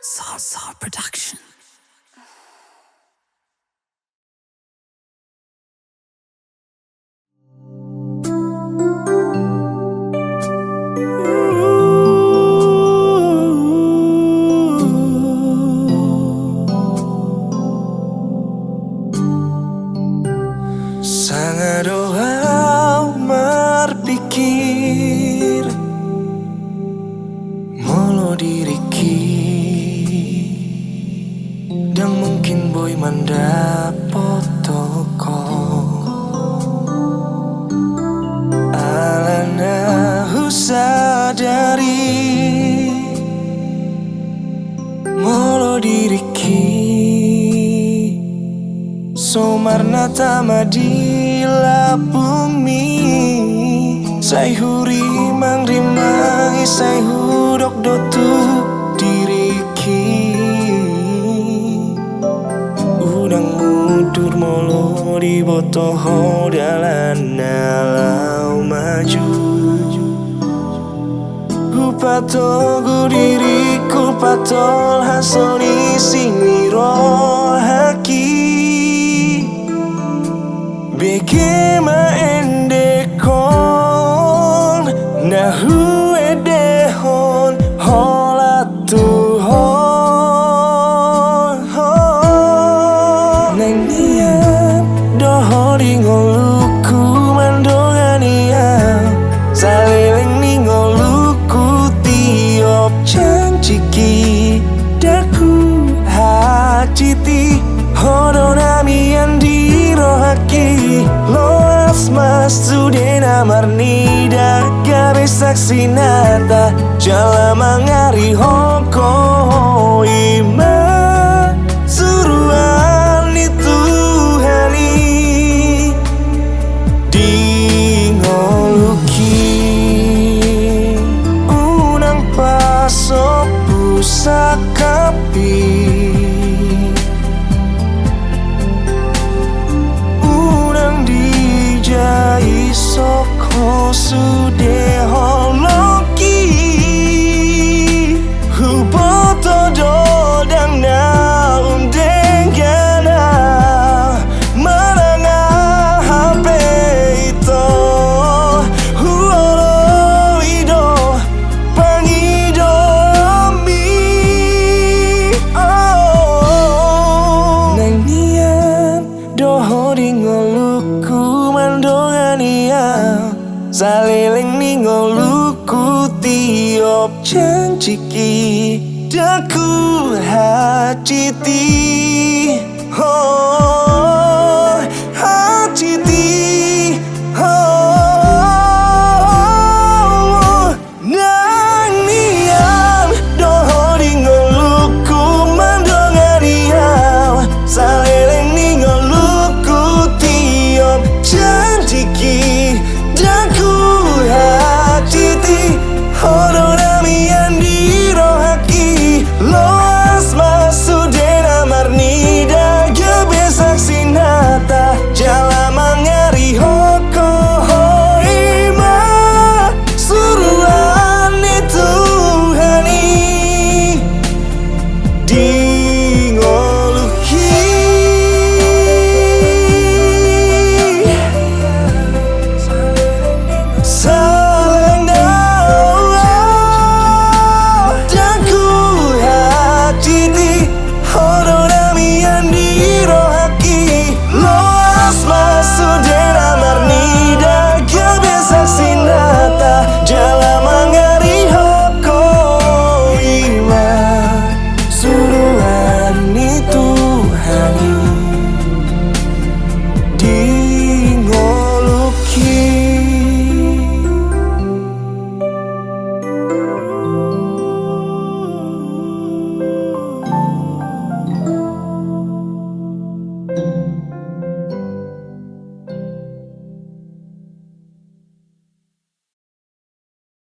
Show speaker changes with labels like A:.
A: Salsa Production.
B: Sangat doa berpikir molo diriki dan mungkin boy mendapat toko alana sadari molo diriki somarna tama di lapung mi sai huri mangrimangi sai hudok dotu diriki udang mudur molo di botoho dalan nalau maju Upatogu diriku patol hasoni singiro haki Begema endekon nahu edehon holatuhon neng niat doho dingoluku mandongania saleleng ningoluku tiop canciki daku haciti hodonami andi rohaki loas mas sudena marnida gabe saksi nata jala mangari hoko ima suruhan itu hani dingoluki unang pasok pusakapi Isoko sudeho loki Huboto dodang na undengana Maranga hape ito Huolo ido pangido mi Oh Nang niat doho dingoluku saleleng ningoluku tiop canciki daku haciti oh